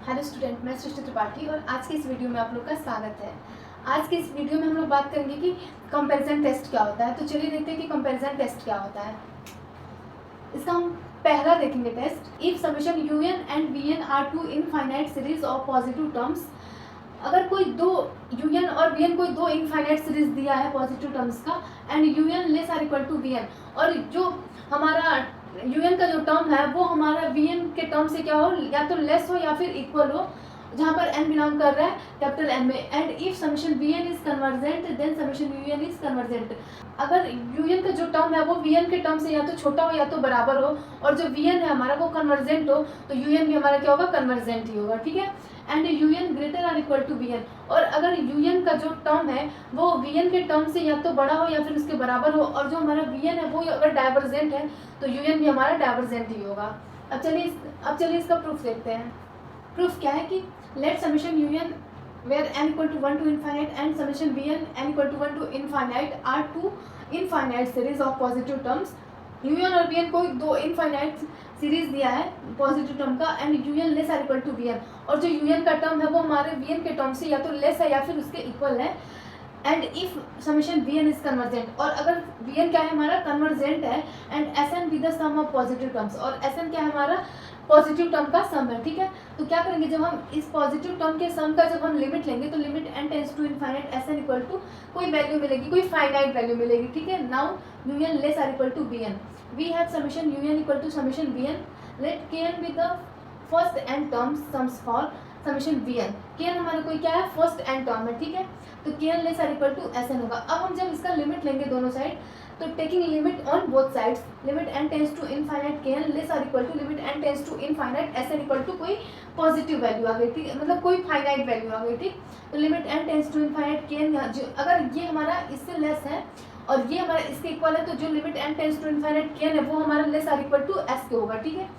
Hello student, मैं सृष्टि त्रिपाठी और आज के इस वीडियो में आप लोग का स्वागत है। आज के इस वीडियो में हम लोग बात करेंगे कि कंपैरिजन टेस्ट क्या होता है। तो चलिए देखते हैं कि कंपैरिजन टेस्ट क्या होता है। इसका हम पहला देखेंगे test. If summation u n and v n are two infinite series of positive terms, अगर कोई दो यू एन और वी एन कोई दो इनफाइनाइट सीरीज दिया है पॉजिटिव टर्म्स का, and u n less or equal to v n, और जो हमारा यू एन का जो टर्म है वो हमारा वी एन के टर्म से क्या हो, या तो लेस हो या फिर इक्वल हो, जहाँ पर n बिलोंग कर रहा है कैपिटल M में। And if summation v n is convergent then summation u n is convergent. अगर यू एन का जो टर्म है वो वी एन के टर्म से या तो छोटा हो या तो बराबर हो, और जो वी एन है हमारा वो कन्वर्जेंट हो, तो यू एन भी हमारा क्या होगा, कन्वर्जेंट ही होगा। ठीक है। And u n greater or equal to v n, और अगर यू एन का जो टर्म है वो वी एन के टर्म से या तो बड़ा हो या फिर उसके बराबर हो, और जो हमारा वी एन है वो अगर डाइवर्जेंट है तो यू एन भी हमारा डाइवर्जेंट ही होगा। अब चलिए इसका प्रूफ देखते हैं। प्रूफ क्या है कि let summation u n where n equal to 1 to infinite and summation vn n equal to 1 to infinite are two infinite series of positive terms। un और vn कोई दो इनफाइनाइट सीरीज दिया है पॉजिटिव टर्म का, and un less or equal to vn, और जो un का term है वो हमारे vn के टर्म से या तो लेस है या फिर उसके इक्वल है। And if summation vn is convergent, और अगर vn क्या है हमारा, कन्वर्जेंट है, and sn with the sum of positive terms, और sn क्या है हमारा, पॉजिटिव टर्म का सम है। ठीक है। तो क्या करेंगे, जब हम इस पॉजिटिव टर्म के सम का जब हम लिमिट लेंगे तो limit n tends to infinite sn equal to कोई वैल्यू मिलेगी, कोई फाइनाइट वैल्यू मिलेगी। ठीक है। Now un less or equal to vn, we have summation un equal to summation vn, let kn with the first n terms sums for summation vn। kn हमारा कोई क्या है, फर्स्ट n टर्म है। ठीक है। तो kn less or equal to sn होगा। अब हम जब इसका लिमिट लेंगे दोनों साइड, तो taking limit on both sides, limit n tends to infinite kn less or equal to limit n tends to infinite sn equal to कोई positive value आ गई। ठीक है, मतलब कोई फाइनाइट वैल्यू आ गई। ठीक। तो limit n tends to infinite kn, अगर ये हमारा इससे लेस है और ये हमारा इसके इक्वल है, तो जो limit n tends to infinite kn है वो हमारा less or equal to s के होगा। ठीक है।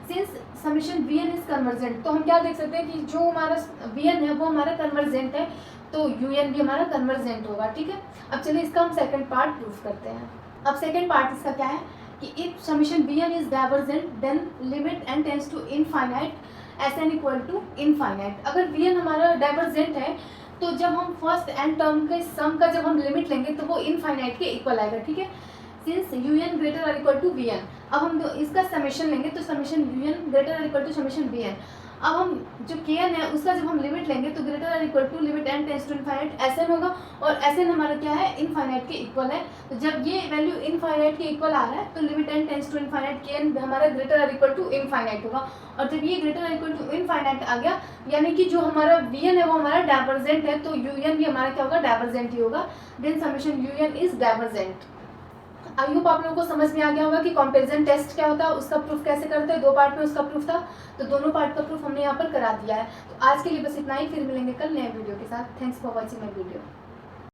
Since summation vn is convergent, तो हम क्या देख सकते हैं कि जो हमारा vn है वो हमारा कन्वर्जेंट है, तो un भी हमारा कन्वर्जेंट होगा। ठीक है। अब चलिए इसका हम सेकंड पार्ट प्रूफ करते हैं। अब सेकंड पार्ट इसका क्या है कि if summation vn is divergent then limit n tends to infinite sn equal to infinite. अगर vn हमारा डाइवर्जेंट है तो जब हम फर्स्ट n टर्म के सम का जब हम लिमिट लेंगे तो वो इनफाइनाइट के इक्वल आएगा। ठीक है। Since un greater or equal to vn, अब हम इसका समेशन लेंगे तो summation un greater or equal to summation vn। अब हम जो kn है उसका जब हम लिमिट लेंगे तो greater or equal to limit n tends to infinite sn होगा, और sn हमारा क्या है, इनफाइनाइट के इक्वल है। तो जब ये वैल्यू इनफाइनाइट के इक्वल आ रहा है तो limit n tends to infinite kn हमारा greater or equal to infinite होगा, और जब ये greater or equal to infinite आ गया, यानी कि जो हमारा vn है वो हमारा डाइवर्जेंट है, तो un भी हमारा क्या होगा, डाइवर्जेंट ही होगा। Then summation un is divergent. I hope आप लोगों को समझ में आ गया होगा कि कंपैरिजन टेस्ट क्या होता है, उसका प्रूफ कैसे करते हैं। दो पार्ट में उसका प्रूफ था, तो दोनों पार्ट का प्रूफ हमने यहाँ पर करा दिया है। तो आज के लिए बस इतना ही, फिर मिलेंगे कल नए वीडियो के साथ। Thanks for watching my video.